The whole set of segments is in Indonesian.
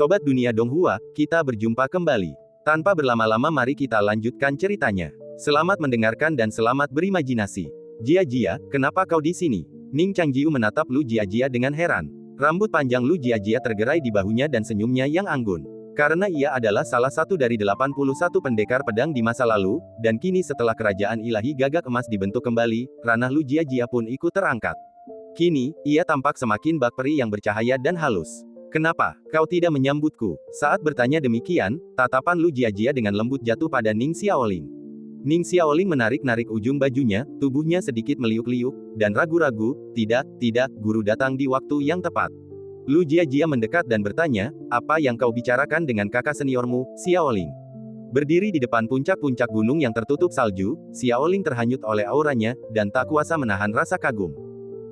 Sobat Dunia Donghua, kita berjumpa kembali. Tanpa berlama-lama mari kita lanjutkan ceritanya. Selamat mendengarkan dan selamat berimajinasi. Jia, kenapa kau di sini? Ning Changjiu menatap Lu Jia dengan heran. Rambut panjang Lu Jia tergerai di bahunya dan senyumnya yang anggun. Karena ia adalah salah satu dari 81 pendekar pedang di masa lalu, dan kini setelah kerajaan ilahi gagak emas dibentuk kembali, ranah Lu Jia pun ikut terangkat. Kini, ia tampak semakin bak peri yang bercahaya dan halus. Kenapa kau tidak menyambutku? Saat bertanya demikian, tatapan Lu Jia dengan lembut jatuh pada Ning Xiaoling. Ning Xiaoling menarik-narik ujung bajunya, tubuhnya sedikit meliuk-liuk, dan ragu-ragu, tidak, guru datang di waktu yang tepat. Lu Jia mendekat dan bertanya, apa yang kau bicarakan dengan kakak seniormu, Xiaoling? Berdiri di depan puncak-puncak gunung yang tertutup salju, Xiaoling terhanyut oleh auranya, dan tak kuasa menahan rasa kagum.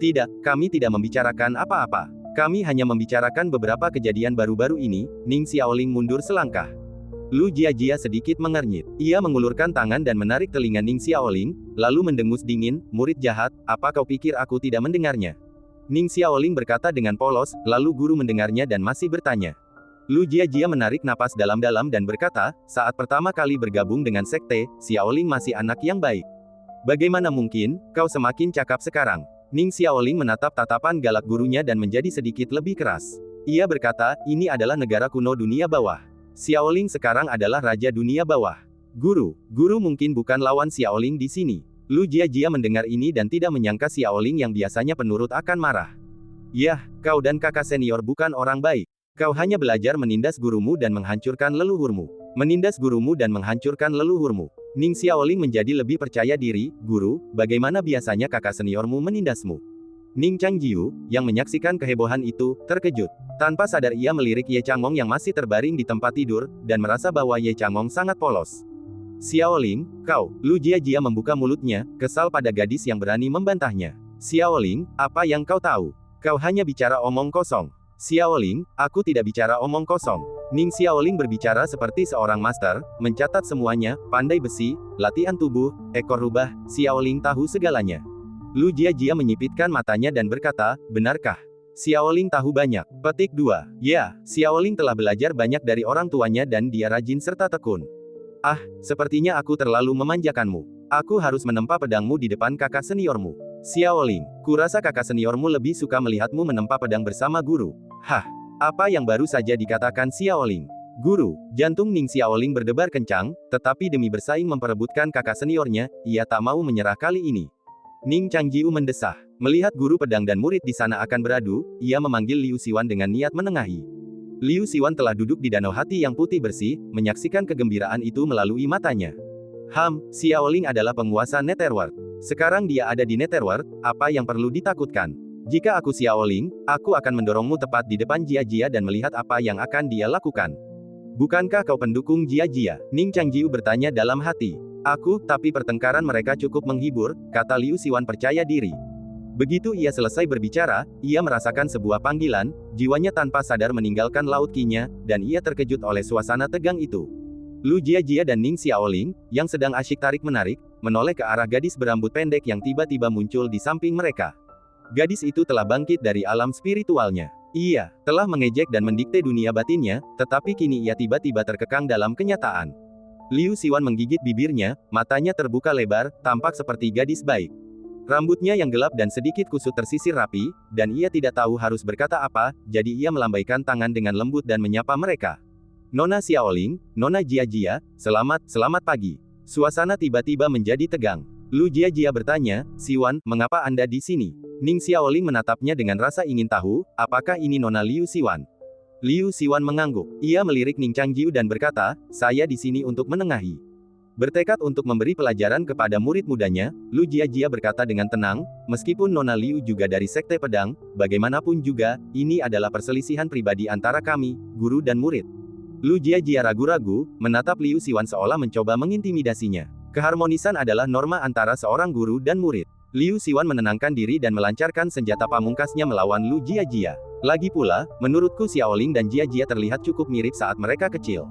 Tidak, kami tidak membicarakan apa-apa. Kami hanya membicarakan beberapa kejadian baru-baru ini. Ning Xiaoling mundur selangkah. Lu Jia sedikit mengernyit. Ia mengulurkan tangan dan menarik telinga Ning Xiaoling, lalu mendengus dingin, murid jahat, apa kau pikir aku tidak mendengarnya? Ning Xiaoling berkata dengan polos, lalu guru mendengarnya dan masih bertanya. Lu Jia menarik napas dalam-dalam dan berkata, saat pertama kali bergabung dengan sekte, Xiaoling masih anak yang baik. Bagaimana mungkin, kau semakin cakap sekarang? Ning Xiaoling menatap tatapan galak gurunya dan menjadi sedikit lebih keras. Ia berkata, ini adalah negara kuno dunia bawah. Xiaoling sekarang adalah raja dunia bawah. Guru mungkin bukan lawan Xiaoling di sini. Lu Jia mendengar ini dan tidak menyangka Xiaoling yang biasanya penurut akan marah. Yah, kau dan kakak senior bukan orang baik. Kau hanya belajar menindas gurumu dan menghancurkan leluhurmu. Menindas gurumu dan menghancurkan leluhurmu. Ning Xiaoling menjadi lebih percaya diri, guru, bagaimana biasanya kakak seniormu menindasmu? Ning Changjiu, yang menyaksikan kehebohan itu, terkejut. Tanpa sadar ia melirik Ye Changong yang masih terbaring di tempat tidur, dan merasa bahwa Ye Changong sangat polos. Xiaoling, kau, Lu Jia membuka mulutnya, kesal pada gadis yang berani membantahnya. Xiaoling, apa yang kau tahu? Kau hanya bicara omong kosong. Xiaoling, aku tidak bicara omong kosong. Ning Xiaoling berbicara seperti seorang master, mencatat semuanya, pandai besi, latihan tubuh, ekor rubah, Xiaoling tahu segalanya. Lu Jia menyipitkan matanya dan berkata, benarkah? Xiaoling tahu banyak. Petik 2. Ya, Xiaoling telah belajar banyak dari orang tuanya dan dia rajin serta tekun. Ah, sepertinya aku terlalu memanjakanmu. Aku harus menempa pedangmu di depan kakak seniormu. Xiaoling, kurasa kakak seniormu lebih suka melihatmu menempa pedang bersama guru. Hah, apa yang baru saja dikatakan Xiaoling? Guru, jantung Ning Xiaoling berdebar kencang, tetapi demi bersaing memperebutkan kakak seniornya, ia tak mau menyerah kali ini. Ning Changjiu mendesah. Melihat guru pedang dan murid di sana akan beradu, ia memanggil Liu Xiwan dengan niat menengahi. Liu Xiwan telah duduk di danau hati yang putih bersih, menyaksikan kegembiraan itu melalui matanya. Xiaoling adalah penguasa Netherworld. Sekarang dia ada di Netherworld, apa yang perlu ditakutkan? Jika aku Xiaoling, aku akan mendorongmu tepat di depan Jia dan melihat apa yang akan dia lakukan. Bukankah kau pendukung Jia? Ning Changjiu bertanya dalam hati. Aku, tapi pertengkaran mereka cukup menghibur, kata Liu Xiwan percaya diri. Begitu ia selesai berbicara, ia merasakan sebuah panggilan, jiwanya tanpa sadar meninggalkan laut Qi-nya, dan ia terkejut oleh suasana tegang itu. Lu Jia dan Ning Xiaoling, yang sedang asyik tarik-menarik, menoleh ke arah gadis berambut pendek yang tiba-tiba muncul di samping mereka. Gadis itu telah bangkit dari alam spiritualnya. Ia telah mengejek dan mendikte dunia batinnya, tetapi kini ia tiba-tiba terkekang dalam kenyataan. Liu Xiwan menggigit bibirnya, matanya terbuka lebar, tampak seperti gadis baik. Rambutnya yang gelap dan sedikit kusut tersisir rapi, dan ia tidak tahu harus berkata apa, jadi ia melambaikan tangan dengan lembut dan menyapa mereka. Nona Xiaoling, Nona Jia, selamat pagi. Suasana tiba-tiba menjadi tegang. Lu Jia bertanya, Xiwan, mengapa Anda di sini? Ning Xiaoling menatapnya dengan rasa ingin tahu, apakah ini Nona Liu Xiwan? Liu Xiwan mengangguk. Ia melirik Ning Changjiu dan berkata, saya di sini untuk menengahi. Bertekad untuk memberi pelajaran kepada murid mudanya, Lu Jia berkata dengan tenang, meskipun Nona Liu juga dari sekte pedang, bagaimanapun juga, ini adalah perselisihan pribadi antara kami, guru dan murid. Lu Jia ragu-ragu, menatap Liu Xiwan seolah mencoba mengintimidasinya. Keharmonisan adalah norma antara seorang guru dan murid. Liu Xiwan menenangkan diri dan melancarkan senjata pamungkasnya melawan Lu Jia. Lagi pula, menurutku Xiaoling dan Jia terlihat cukup mirip saat mereka kecil.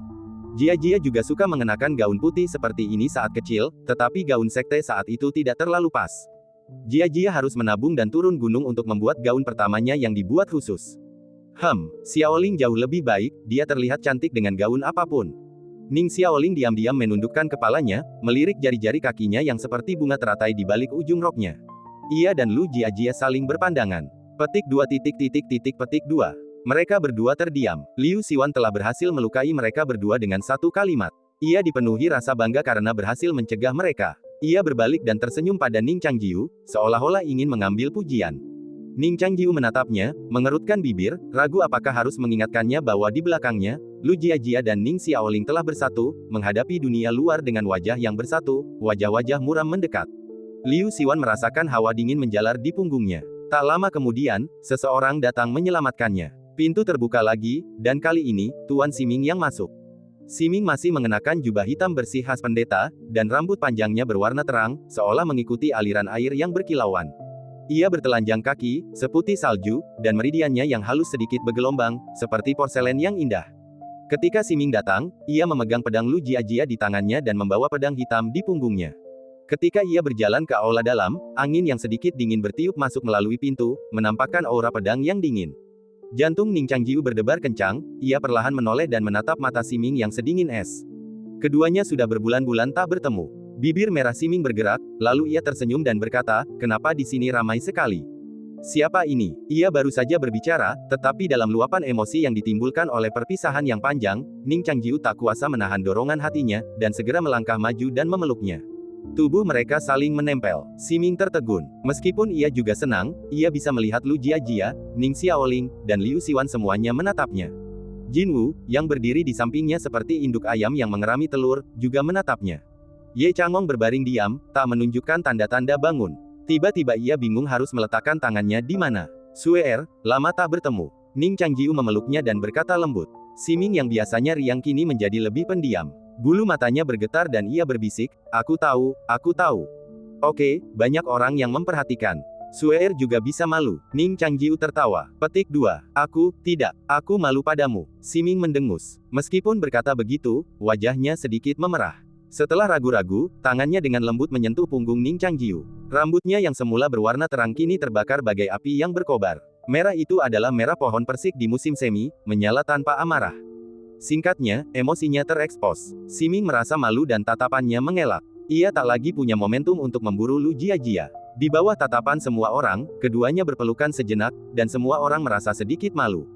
Jia juga suka mengenakan gaun putih seperti ini saat kecil, tetapi gaun sekte saat itu tidak terlalu pas. Jia harus menabung dan turun gunung untuk membuat gaun pertamanya yang dibuat khusus. Xiaoling jauh lebih baik, dia terlihat cantik dengan gaun apapun. Ning Xiaoling diam-diam menundukkan kepalanya, melirik jari-jari kakinya yang seperti bunga teratai di balik ujung roknya. Ia dan Lu Jiajia saling berpandangan. Petik 2. Mereka berdua terdiam. Liu Siwan telah berhasil melukai mereka berdua dengan satu kalimat. Ia dipenuhi rasa bangga karena berhasil mencegah mereka. Ia berbalik dan tersenyum pada Ning Changjiu, seolah-olah ingin mengambil pujian. Ning Changjiu menatapnya, mengerutkan bibir, ragu apakah harus mengingatkannya bahwa di belakangnya, Lu Jiajia dan Ning Xiaoling telah bersatu, menghadapi dunia luar dengan wajah yang bersatu, wajah-wajah muram mendekat. Liu Siwan merasakan hawa dingin menjalar di punggungnya. Tak lama kemudian, seseorang datang menyelamatkannya. Pintu terbuka lagi, dan kali ini, Tuan Siming yang masuk. Siming masih mengenakan jubah hitam bersih khas pendeta, dan rambut panjangnya berwarna terang, seolah mengikuti aliran air yang berkilauan. Ia bertelanjang kaki, seputih salju, dan meridiannya yang halus sedikit bergelombang, seperti porselen yang indah. Ketika Siming datang, ia memegang pedang Lu Jiajia di tangannya dan membawa pedang hitam di punggungnya. Ketika ia berjalan ke aula dalam, angin yang sedikit dingin bertiup masuk melalui pintu, menampakkan aura pedang yang dingin. Jantung Ning Changjiu berdebar kencang, ia perlahan menoleh dan menatap mata Siming yang sedingin es. Keduanya sudah berbulan-bulan tak bertemu. Bibir merah Siming bergerak, lalu ia tersenyum dan berkata, "Kenapa di sini ramai sekali? Siapa ini?" Ia baru saja berbicara, tetapi dalam luapan emosi yang ditimbulkan oleh perpisahan yang panjang, Ning Changjiu tak kuasa menahan dorongan hatinya, dan segera melangkah maju dan memeluknya. Tubuh mereka saling menempel. Siming tertegun. Meskipun ia juga senang, ia bisa melihat Lu Jiajia, Ning Xiaoling, dan Liu Siwan semuanya menatapnya. Jinwu, yang berdiri di sampingnya seperti induk ayam yang mengerami telur, juga menatapnya. Ye Changong berbaring diam, tak menunjukkan tanda-tanda bangun. Tiba-tiba ia bingung harus meletakkan tangannya di mana. "Suer, lama tak bertemu." Ning Changjiu memeluknya dan berkata lembut. Siming yang biasanya riang kini menjadi lebih pendiam. Bulu matanya bergetar dan ia berbisik, aku tahu, aku tahu. Oke, banyak orang yang memperhatikan. Suer juga bisa malu." Ning Changjiu tertawa. Petik 2. Tidak, aku malu padamu. Siming mendengus. Meskipun berkata begitu, wajahnya sedikit memerah. Setelah ragu-ragu, tangannya dengan lembut menyentuh punggung Ning Changjiu. Rambutnya yang semula berwarna terang kini terbakar bagai api yang berkobar. Merah itu adalah merah pohon persik di musim semi, menyala tanpa amarah. Singkatnya, emosinya terekspos. Siming merasa malu dan tatapannya mengelak. Ia tak lagi punya momentum untuk memburu Lu Jiajia. Di bawah tatapan semua orang, keduanya berpelukan sejenak, dan semua orang merasa sedikit malu.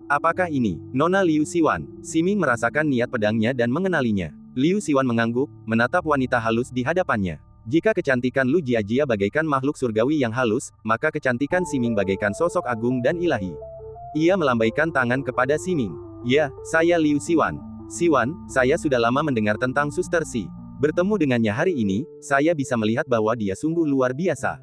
Apakah ini Nona Liu Siwan? Siming merasakan niat pedangnya dan mengenalinya. Liu Siwan mengangguk, menatap wanita halus di hadapannya. Jika kecantikan Lu Jiajia bagaikan makhluk surgawi yang halus, maka kecantikan Siming bagaikan sosok agung dan ilahi. Ia melambaikan tangan kepada Siming. "Ya, saya Liu Siwan. Siwan, saya sudah lama mendengar tentang Suster Si. Bertemu dengannya hari ini, saya bisa melihat bahwa dia sungguh luar biasa."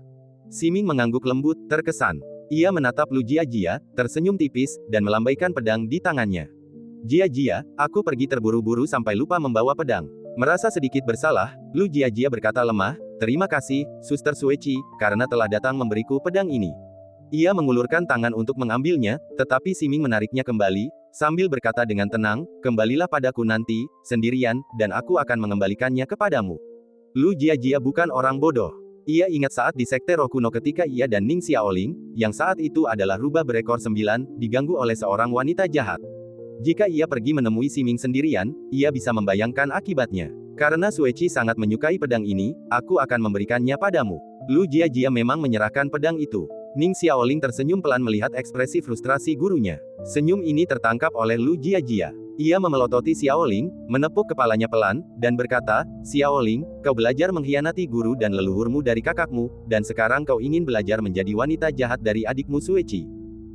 Siming mengangguk lembut, terkesan. Ia menatap Lu Jiajia, tersenyum tipis, dan melambaikan pedang di tangannya. "Jiajia, aku pergi terburu-buru sampai lupa membawa pedang." Merasa sedikit bersalah, Lu Jiajia berkata lemah, "Terima kasih, Suster Sueci, karena telah datang memberiku pedang ini." Ia mengulurkan tangan untuk mengambilnya, tetapi Siming menariknya kembali, sambil berkata dengan tenang, "Kembalilah padaku nanti, sendirian, dan aku akan mengembalikannya kepadamu." Lu Jiajia bukan orang bodoh. Ia ingat saat di Sekte Roh Kuno ketika ia dan Ning Xiaoling, yang saat itu adalah rubah berekor 9, diganggu oleh seorang wanita jahat. Jika ia pergi menemui Siming sendirian, ia bisa membayangkan akibatnya. Karena Sueci sangat menyukai pedang ini, aku akan memberikannya padamu. Lu Jiajia memang menyerahkan pedang itu. Ning Xiaoling tersenyum pelan melihat ekspresi frustrasi gurunya. Senyum ini tertangkap oleh Lu Jiajia. Ia memelototi Xiaoling, menepuk kepalanya pelan, dan berkata, "Xiaoling, kau belajar mengkhianati guru dan leluhurmu dari kakakmu, dan sekarang kau ingin belajar menjadi wanita jahat dari adikmu Sueci."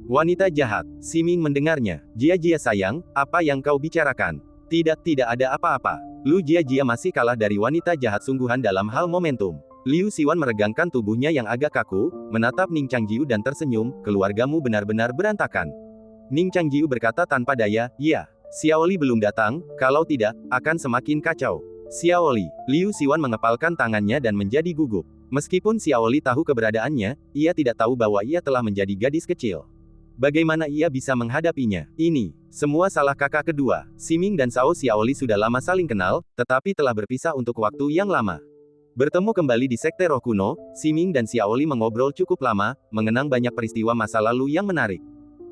Wanita jahat. Siming mendengarnya. "Jiajia sayang, apa yang kau bicarakan?" Tidak ada apa-apa. Lu Jiajia masih kalah dari wanita jahat sungguhan dalam hal momentum. Liu Siwan meregangkan tubuhnya yang agak kaku, menatap Ning Changjiu dan tersenyum, "Keluargamu benar-benar berantakan." Ning Changjiu berkata tanpa daya, "Ya, Xiaoli belum datang, kalau tidak, akan semakin kacau." "Xiaoli." Liu Siwan mengepalkan tangannya dan menjadi gugup. Meskipun Xiaoli tahu keberadaannya, ia tidak tahu bahwa ia telah menjadi gadis kecil. Bagaimana ia bisa menghadapinya? Ini semua salah kakak kedua. Siming dan Sao Xiaoli sudah lama saling kenal, tetapi telah berpisah untuk waktu yang lama. Bertemu kembali di Sekte Roh Kuno, Siming dan Xiaoli mengobrol cukup lama, mengenang banyak peristiwa masa lalu yang menarik.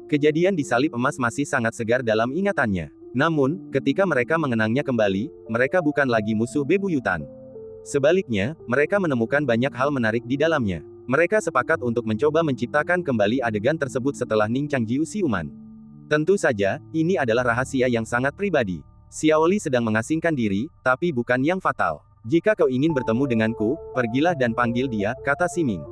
Kejadian di salib emas masih sangat segar dalam ingatannya. Namun, ketika mereka mengenangnya kembali, mereka bukan lagi musuh bebuyutan. Sebaliknya, mereka menemukan banyak hal menarik di dalamnya. Mereka sepakat untuk mencoba menciptakan kembali adegan tersebut setelah Ning Changjiu siuman. Tentu saja, ini adalah rahasia yang sangat pribadi. Xiaoli sedang mengasingkan diri, tapi bukan yang fatal. Jika kau ingin bertemu denganku, pergilah dan panggil dia, kata Siming.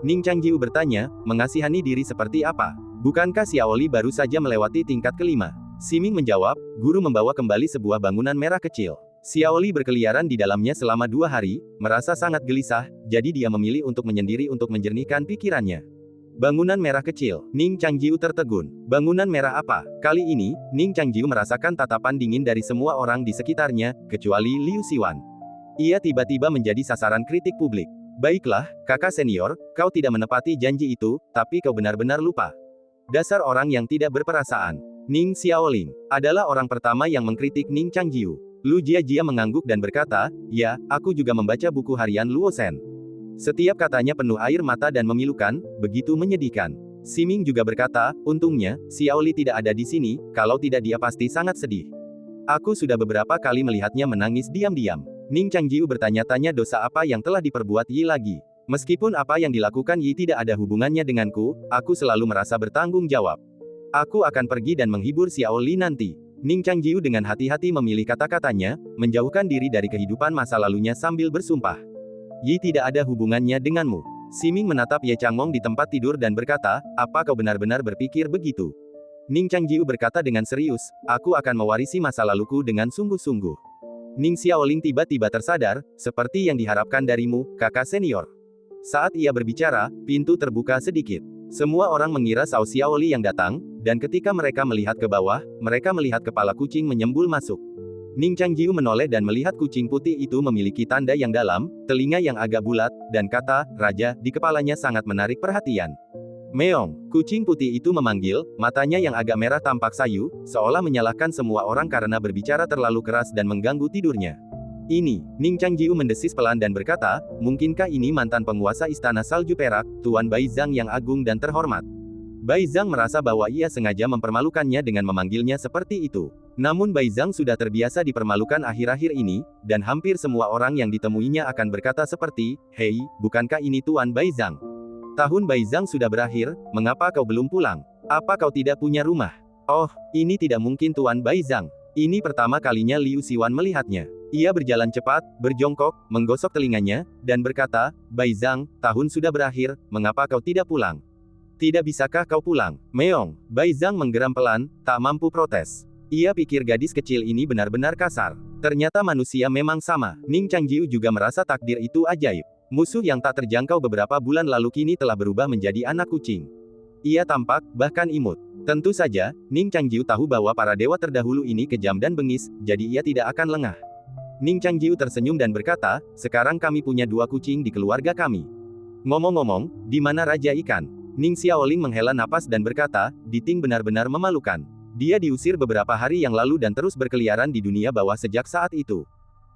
Ning Changjiu bertanya, mengasihani diri seperti apa? Bukankah Xiaoli baru saja melewati tingkat kelima? Siming menjawab, guru membawa kembali sebuah bangunan merah kecil. Xiaoli berkeliaran di dalamnya selama 2 hari, merasa sangat gelisah, jadi dia memilih untuk menyendiri untuk menjernihkan pikirannya. Bangunan merah kecil. Ning Changjiu tertegun. Bangunan merah apa? Kali ini, Ning Changjiu merasakan tatapan dingin dari semua orang di sekitarnya, kecuali Liu Xiwan. Ia tiba-tiba menjadi sasaran kritik publik. Baiklah, kakak senior, kau tidak menepati janji itu, tapi kau benar-benar lupa. Dasar orang yang tidak berperasaan. Ning Xiaoling adalah orang pertama yang mengkritik Ning Changjiu. Lu Jiajia mengangguk dan berkata, ya, aku juga membaca buku harian Luo Shen. Setiap katanya penuh air mata dan memilukan, begitu menyedihkan. Siming juga berkata, untungnya, Xiaoli tidak ada di sini, kalau tidak dia pasti sangat sedih. Aku sudah beberapa kali melihatnya menangis diam-diam. Ning Changjiu bertanya-tanya dosa apa yang telah diperbuat Yi lagi. Meskipun apa yang dilakukan Yi tidak ada hubungannya denganku, aku selalu merasa bertanggung jawab. Aku akan pergi dan menghibur Xiaoli nanti. Ning Changjiu dengan hati-hati memilih kata-katanya, menjauhkan diri dari kehidupan masa lalunya sambil bersumpah. Yi tidak ada hubungannya denganmu. Siming menatap Ye Changmong di tempat tidur dan berkata, apa kau benar-benar berpikir begitu? Ning Changjiu berkata dengan serius, aku akan mewarisi masa laluku dengan sungguh-sungguh. Ning Xiaoling tiba-tiba tersadar, seperti yang diharapkan darimu, kakak senior. Saat ia berbicara, pintu terbuka sedikit. Semua orang mengira Cao Xiaoli yang datang, dan ketika mereka melihat ke bawah, mereka melihat kepala kucing menyembul masuk. Ning Changjiu menoleh dan melihat kucing putih itu memiliki tanda yang dalam, telinga yang agak bulat, dan kata, raja, di kepalanya sangat menarik perhatian. Meong, kucing putih itu memanggil, matanya yang agak merah tampak sayu, seolah menyalahkan semua orang karena berbicara terlalu keras dan mengganggu tidurnya. Ini, Ning Changjiu mendesis pelan dan berkata, mungkinkah ini mantan penguasa istana salju perak, Tuan Bai Zhang yang agung dan terhormat? Bai Zhang merasa bahwa ia sengaja mempermalukannya dengan memanggilnya seperti itu. Namun Bai Zhang sudah terbiasa dipermalukan akhir-akhir ini, dan hampir semua orang yang ditemuinya akan berkata seperti, hei, bukankah ini Tuan Bai Zhang? Tahun Bai Zhang sudah berakhir, mengapa kau belum pulang? Apa kau tidak punya rumah? Oh, ini tidak mungkin Tuan Bai Zhang. Ini pertama kalinya Liu Xiwan melihatnya. Ia berjalan cepat, berjongkok, menggosok telinganya, dan berkata, Bai Zhang, tahun sudah berakhir, mengapa kau tidak pulang? Tidak bisakah kau pulang? Meong, Bai Zhang menggeram pelan, tak mampu protes. Ia pikir gadis kecil ini benar-benar kasar. Ternyata manusia memang sama. Ning Changjiu juga merasa takdir itu ajaib. Musuh yang tak terjangkau beberapa bulan lalu kini telah berubah menjadi anak kucing. Ia tampak, bahkan imut. Tentu saja, Ning Changjiu tahu bahwa para dewa terdahulu ini kejam dan bengis, jadi ia tidak akan lengah. Ning Changjiu tersenyum dan berkata, sekarang kami punya 2 kucing di keluarga kami. Ngomong-ngomong, di mana Raja Ikan? Ning Xiaoling menghela napas dan berkata, Diting benar-benar memalukan. Dia diusir beberapa hari yang lalu dan terus berkeliaran di dunia bawah sejak saat itu.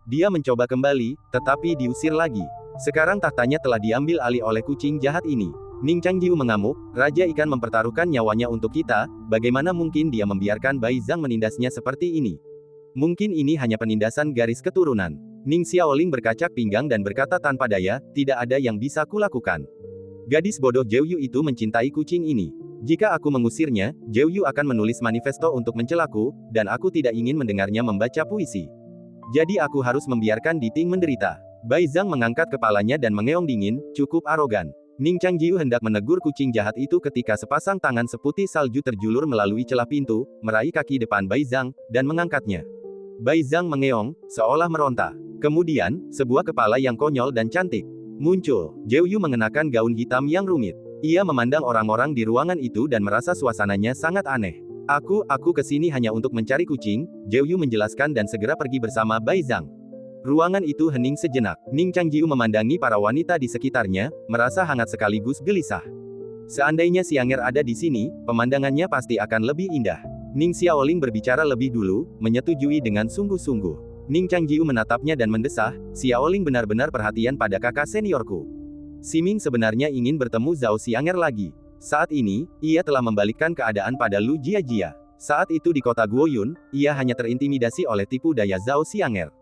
Dia mencoba kembali, tetapi diusir lagi. Sekarang tahtanya telah diambil alih oleh kucing jahat ini. Ning Changjiu mengamuk, Raja Ikan mempertaruhkan nyawanya untuk kita, bagaimana mungkin dia membiarkan Bai Zhang menindasnya seperti ini? Mungkin ini hanya penindasan garis keturunan. Ning Xiaoling berkacak pinggang dan berkata tanpa daya, tidak ada yang bisa kulakukan. Gadis bodoh Zhou Yu itu mencintai kucing ini. Jika aku mengusirnya, Zhou Yu akan menulis manifesto untuk mencelaku, dan aku tidak ingin mendengarnya membaca puisi. Jadi aku harus membiarkan Diting menderita. Bai Zhang mengangkat kepalanya dan mengeong dingin, cukup arogan. Ning Changjiu hendak menegur kucing jahat itu ketika sepasang tangan seputih salju terjulur melalui celah pintu, meraih kaki depan Bai Zhang, dan mengangkatnya. Bai Zhang mengeong, seolah meronta. Kemudian, sebuah kepala yang konyol dan cantik muncul. Zhou Yu mengenakan gaun hitam yang rumit. Ia memandang orang-orang di ruangan itu dan merasa suasananya sangat aneh. Aku kesini hanya untuk mencari kucing, Zhou Yu menjelaskan dan segera pergi bersama Bai Zhang. Ruangan itu hening sejenak. Ning Changjiu memandangi para wanita di sekitarnya, merasa hangat sekaligus gelisah. Seandainya Xianger ada di sini, pemandangannya pasti akan lebih indah. Ning Xiaoling berbicara lebih dulu, menyetujui dengan sungguh-sungguh. Ning Changjiu menatapnya dan mendesah, Xiaoling benar-benar perhatian pada kakak seniorku. Siming sebenarnya ingin bertemu Zhao Xianger lagi. Saat ini, ia telah membalikkan keadaan pada Lu Jiajia. Saat itu di kota Guoyun, ia hanya terintimidasi oleh tipu daya Zhao Xianger.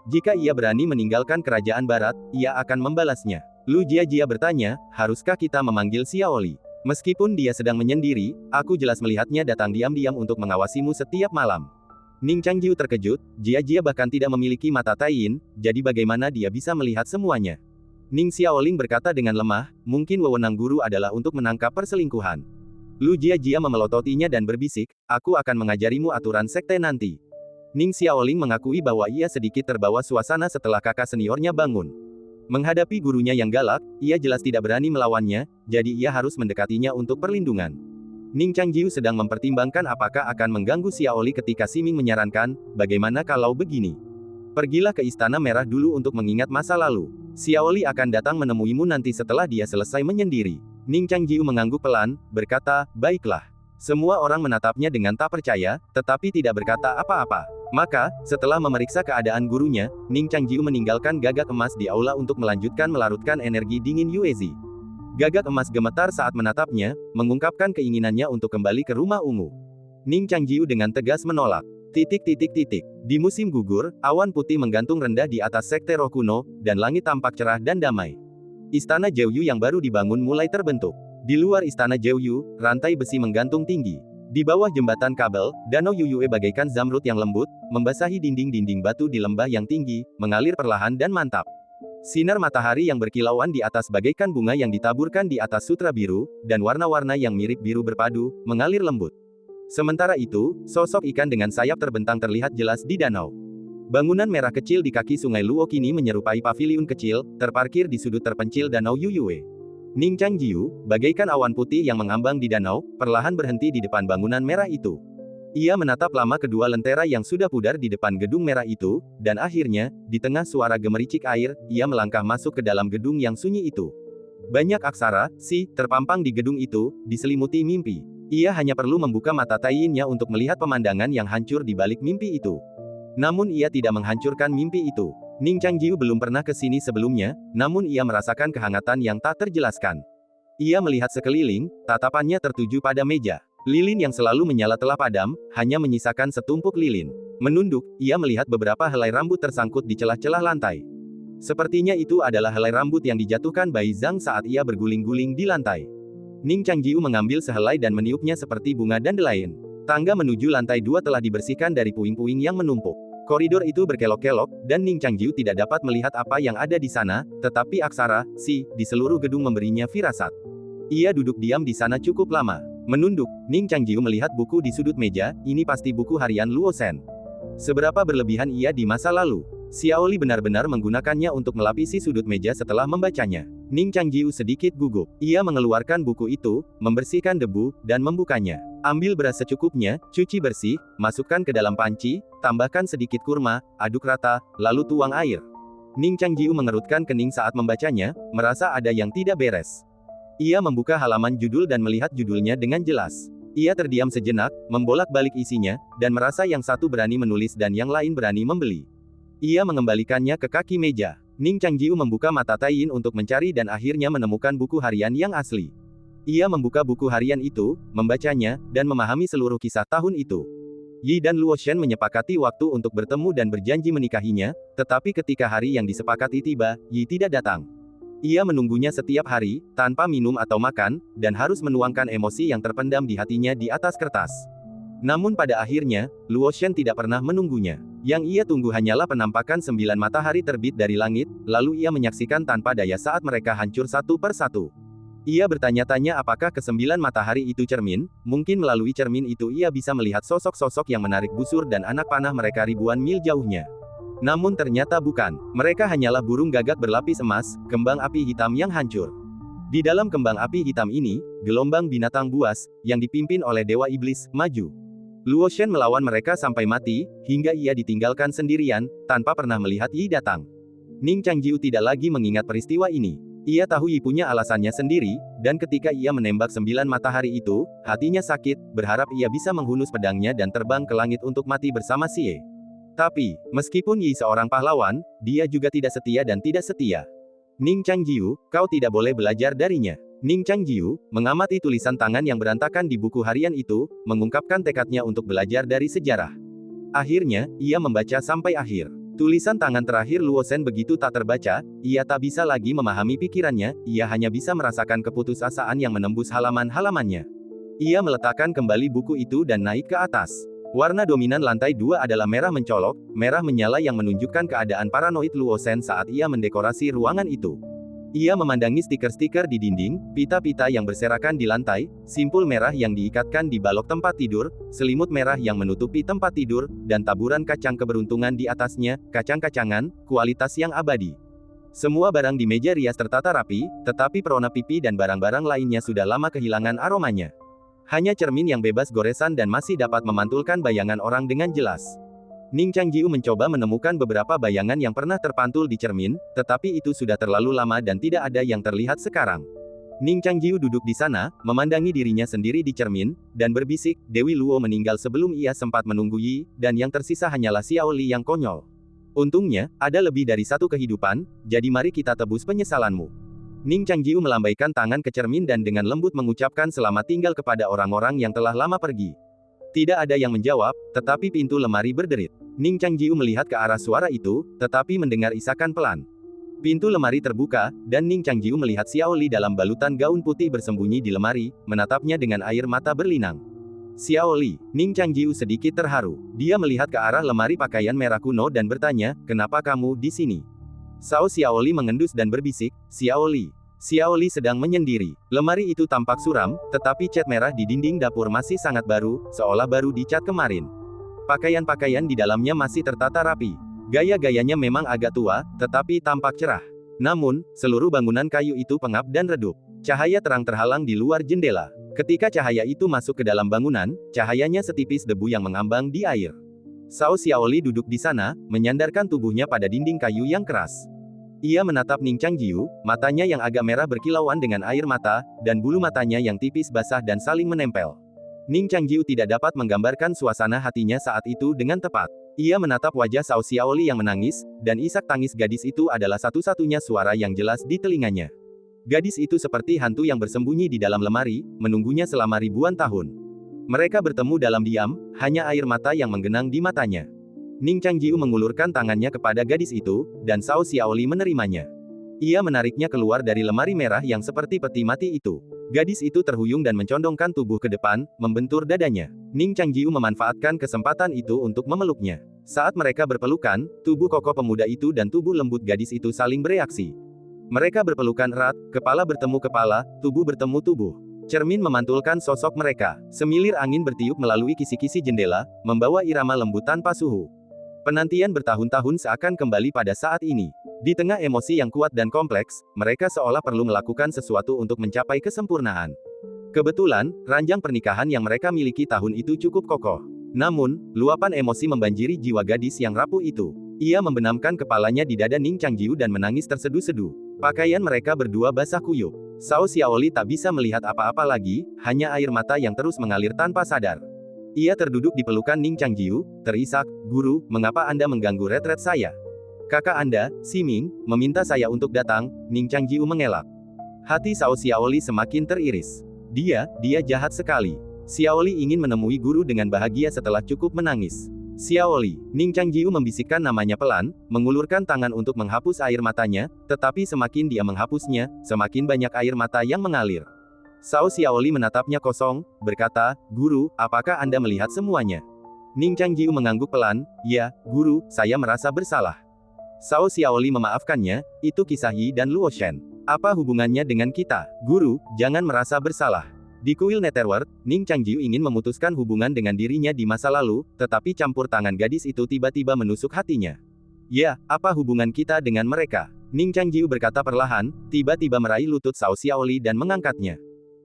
Jika ia berani meninggalkan kerajaan barat, ia akan membalasnya. Lu Jiajia bertanya, haruskah kita memanggil Xiaoli? Meskipun dia sedang menyendiri, aku jelas melihatnya datang diam-diam untuk mengawasimu setiap malam. Ning Changjiu terkejut, Jiajia bahkan tidak memiliki mata Taiyin, jadi bagaimana dia bisa melihat semuanya? Ning Xiaoling berkata dengan lemah, mungkin wewenang guru adalah untuk menangkap perselingkuhan. Lu Jiajia memelototinya dan berbisik, aku akan mengajarimu aturan sekte nanti. Ning Xiaoling mengakui bahwa ia sedikit terbawa suasana setelah kakak seniornya bangun. Menghadapi gurunya yang galak, ia jelas tidak berani melawannya, jadi ia harus mendekatinya untuk perlindungan. Ning Changjiu sedang mempertimbangkan apakah akan mengganggu Xiaoli ketika Siming menyarankan, bagaimana kalau begini? Pergilah ke Istana Merah dulu untuk mengingat masa lalu. Xiaoli akan datang menemuimu nanti setelah dia selesai menyendiri. Ning Changjiu mengangguk pelan, berkata, baiklah. Semua orang menatapnya dengan tak percaya, tetapi tidak berkata apa-apa. Maka, setelah memeriksa keadaan gurunya, Ning Changjiu meninggalkan gagak emas di aula untuk melanjutkan melarutkan energi dingin Yuezi. Gagak emas gemetar saat menatapnya, mengungkapkan keinginannya untuk kembali ke rumah ungu. Ning Changjiu dengan tegas menolak. Di musim gugur, awan putih menggantung rendah di atas sekte roh kuno, dan langit tampak cerah dan damai. Istana Jeoyu yang baru dibangun mulai terbentuk. Di luar istana Jeoyu, rantai besi menggantung tinggi. Di bawah jembatan kabel, danau Yuyue bagaikan zamrud yang lembut, membasahi dinding-dinding batu di lembah yang tinggi, mengalir perlahan dan mantap. Sinar matahari yang berkilauan di atas bagaikan bunga yang ditaburkan di atas sutra biru, dan warna-warna yang mirip biru berpadu, mengalir lembut. Sementara itu, sosok ikan dengan sayap terbentang terlihat jelas di danau. Bangunan merah kecil di kaki sungai Luo kini menyerupai paviliun kecil, terparkir di sudut terpencil danau Yuyue. Ning Changjiu, bagaikan awan putih yang mengambang di danau, perlahan berhenti di depan bangunan merah itu. Ia menatap lama kedua lentera yang sudah pudar di depan gedung merah itu, dan akhirnya, di tengah suara gemericik air, ia melangkah masuk ke dalam gedung yang sunyi itu. Banyak aksara, terpampang di gedung itu, diselimuti mimpi. Ia hanya perlu membuka mata Taiyinnya untuk melihat pemandangan yang hancur di balik mimpi itu. Namun ia tidak menghancurkan mimpi itu. Ning Changjiu belum pernah ke sini sebelumnya, namun ia merasakan kehangatan yang tak terjelaskan. Ia melihat sekeliling, tatapannya tertuju pada meja. Lilin yang selalu menyala telah padam, hanya menyisakan setumpuk lilin. Menunduk, ia melihat beberapa helai rambut tersangkut di celah-celah lantai. Sepertinya itu adalah helai rambut yang dijatuhkan Bai Zhang saat ia berguling-guling di lantai. Ning Changjiu mengambil sehelai dan meniupnya seperti bunga dandelion. Tangga menuju lantai 2 telah dibersihkan dari puing-puing yang menumpuk. Koridor itu berkelok-kelok, dan Ning Changjiu tidak dapat melihat apa yang ada di sana, tetapi aksara, di seluruh gedung memberinya firasat. Ia duduk diam di sana cukup lama. Menunduk, Ning Changjiu melihat buku di sudut meja, ini pasti buku harian Luo Shen. Seberapa berlebihan ia di masa lalu. Xiaoli benar-benar menggunakannya untuk melapisi sudut meja setelah membacanya. Ning Changjiu sedikit gugup. Ia mengeluarkan buku itu, membersihkan debu, dan membukanya. Ambil beras secukupnya, cuci bersih, masukkan ke dalam panci, tambahkan sedikit kurma, aduk rata, lalu tuang air. Ning Changjiu mengerutkan kening saat membacanya, merasa ada yang tidak beres. Ia membuka halaman judul dan melihat judulnya dengan jelas. Ia terdiam sejenak, membolak-balik isinya, dan merasa yang satu berani menulis dan yang lain berani membeli. Ia mengembalikannya ke kaki meja. Ning Changjiu membuka mata Taiyin untuk mencari dan akhirnya menemukan buku harian yang asli. Ia membuka buku harian itu, membacanya, dan memahami seluruh kisah tahun itu. Yi dan Luo Shen menyepakati waktu untuk bertemu dan berjanji menikahinya, tetapi ketika hari yang disepakati tiba, Yi tidak datang. Ia menunggunya setiap hari, tanpa minum atau makan, dan harus menuangkan emosi yang terpendam di hatinya di atas kertas. Namun pada akhirnya, Luo Shen tidak pernah menunggunya. Yang ia tunggu hanyalah penampakan 9 matahari terbit dari langit, lalu ia menyaksikan tanpa daya saat mereka hancur satu per satu. Ia bertanya-tanya apakah ke-9 matahari itu cermin, mungkin melalui cermin itu ia bisa melihat sosok-sosok yang menarik busur dan anak panah mereka ribuan mil jauhnya. Namun ternyata bukan. Mereka hanyalah burung gagak berlapis emas, kembang api hitam yang hancur. Di dalam kembang api hitam ini, gelombang binatang buas, yang dipimpin oleh Dewa Iblis, maju. Luo Shen melawan mereka sampai mati, hingga ia ditinggalkan sendirian, tanpa pernah melihat Yi datang. Ning Changjiu tidak lagi mengingat peristiwa ini. Ia tahu Yi punya alasannya sendiri, dan ketika ia menembak 9 matahari itu, hatinya sakit, berharap ia bisa menghunus pedangnya dan terbang ke langit untuk mati bersama Xie. Tapi, meskipun Yi seorang pahlawan, dia juga tidak setia dan tidak setia. Ning Changjiu, kau tidak boleh belajar darinya. Ning Changjiu mengamati tulisan tangan yang berantakan di buku harian itu, mengungkapkan tekadnya untuk belajar dari sejarah. Akhirnya, ia membaca sampai akhir. Tulisan tangan terakhir Luo Shen begitu tak terbaca, ia tak bisa lagi memahami pikirannya, ia hanya bisa merasakan keputusasaan yang menembus halaman-halamannya. Ia meletakkan kembali buku itu dan naik ke atas. Warna dominan lantai 2 adalah merah mencolok, merah menyala yang menunjukkan keadaan paranoid Luo Shen saat ia mendekorasi ruangan itu. Ia memandangi stiker-stiker di dinding, pita-pita yang berserakan di lantai, simpul merah yang diikatkan di balok tempat tidur, selimut merah yang menutupi tempat tidur, dan taburan kacang keberuntungan di atasnya, kacang-kacangan, kualitas yang abadi. Semua barang di meja rias tertata rapi, tetapi perona pipi dan barang-barang lainnya sudah lama kehilangan aromanya. Hanya cermin yang bebas goresan dan masih dapat memantulkan bayangan orang dengan jelas. Ning Changjiu mencoba menemukan beberapa bayangan yang pernah terpantul di cermin, tetapi itu sudah terlalu lama dan tidak ada yang terlihat sekarang. Ning Changjiu duduk di sana, memandangi dirinya sendiri di cermin, dan berbisik, Dewi Luo meninggal sebelum ia sempat menunggu Yi, dan yang tersisa hanyalah Xiao Li yang konyol. Untungnya, ada lebih dari satu kehidupan, jadi mari kita tebus penyesalanmu. Ning Changjiu melambaikan tangan ke cermin dan dengan lembut mengucapkan selamat tinggal kepada orang-orang yang telah lama pergi. Tidak ada yang menjawab, tetapi pintu lemari berderit. Ning Changjiu melihat ke arah suara itu, tetapi mendengar isakan pelan. Pintu lemari terbuka, dan Ning Changjiu melihat Xiao Li dalam balutan gaun putih bersembunyi di lemari, menatapnya dengan air mata berlinang. Xiao Li, Ning Changjiu sedikit terharu. Dia melihat ke arah lemari pakaian merah kuno dan bertanya, kenapa kamu di sini? Xiao Li mengendus dan berbisik, Xiao Li. Xiao Li sedang menyendiri. Lemari itu tampak suram, tetapi cat merah di dinding dapur masih sangat baru, seolah baru dicat kemarin. Pakaian-pakaian di dalamnya masih tertata rapi. Gaya-gayanya memang agak tua, tetapi tampak cerah. Namun, seluruh bangunan kayu itu pengap dan redup. Cahaya terang terhalang di luar jendela. Ketika cahaya itu masuk ke dalam bangunan, cahayanya setipis debu yang mengambang di air. Xiao Li duduk di sana, menyandarkan tubuhnya pada dinding kayu yang keras. Ia menatap Ning Changjiu, matanya yang agak merah berkilauan dengan air mata, dan bulu matanya yang tipis basah dan saling menempel. Ning Changjiu tidak dapat menggambarkan suasana hatinya saat itu dengan tepat. Ia menatap wajah Xiao Li yang menangis, dan isak tangis gadis itu adalah satu-satunya suara yang jelas di telinganya. Gadis itu seperti hantu yang bersembunyi di dalam lemari, menunggunya selama ribuan tahun. Mereka bertemu dalam diam, hanya air mata yang menggenang di matanya. Ning Changjiu mengulurkan tangannya kepada gadis itu, dan Xiao Li menerimanya. Ia menariknya keluar dari lemari merah yang seperti peti mati itu. Gadis itu terhuyung dan mencondongkan tubuh ke depan, membentur dadanya. Ning Changjiu memanfaatkan kesempatan itu untuk memeluknya. Saat mereka berpelukan, tubuh kokoh pemuda itu dan tubuh lembut gadis itu saling bereaksi. Mereka berpelukan erat, kepala bertemu kepala, tubuh bertemu tubuh. Cermin memantulkan sosok mereka. Semilir angin bertiup melalui kisi-kisi jendela, membawa irama lembut tanpa suhu. Penantian bertahun-tahun seakan kembali pada saat ini. Di tengah emosi yang kuat dan kompleks, mereka seolah perlu melakukan sesuatu untuk mencapai kesempurnaan. Kebetulan, ranjang pernikahan yang mereka miliki tahun itu cukup kokoh. Namun, luapan emosi membanjiri jiwa gadis yang rapuh itu. Ia membenamkan kepalanya di dada Ning Changjiu dan menangis terseduh-seduh. Pakaian mereka berdua basah kuyup. Xiao Li tak bisa melihat apa-apa lagi, hanya air mata yang terus mengalir tanpa sadar. Ia terduduk di pelukan Ning Changjiu, terisak, "Guru, mengapa Anda mengganggu retret saya? Kakak Anda, Ximing, meminta saya untuk datang." Ning Changjiu mengelak. Hati Xiao Li semakin teriris. Dia jahat sekali. Xiao Li ingin menemui guru dengan bahagia setelah cukup menangis. Xiao Li, Ning Changjiu membisikkan namanya pelan, mengulurkan tangan untuk menghapus air matanya, tetapi semakin dia menghapusnya, semakin banyak air mata yang mengalir. Xiao Li menatapnya kosong, berkata, "Guru, apakah Anda melihat semuanya?" Ning Changjiu mengangguk pelan, "Ya, Guru, saya merasa bersalah." Xiao Li memaafkannya, "Itu kisah Yi dan Luo Shen. Apa hubungannya dengan kita? Guru, jangan merasa bersalah." Di kuil Netherworld, Ning Changjiu ingin memutuskan hubungan dengan dirinya di masa lalu, tetapi campur tangan gadis itu tiba-tiba menusuk hatinya. "Ya, apa hubungan kita dengan mereka?" Ning Changjiu berkata perlahan, tiba-tiba meraih lutut Xiao Li dan mengangkatnya.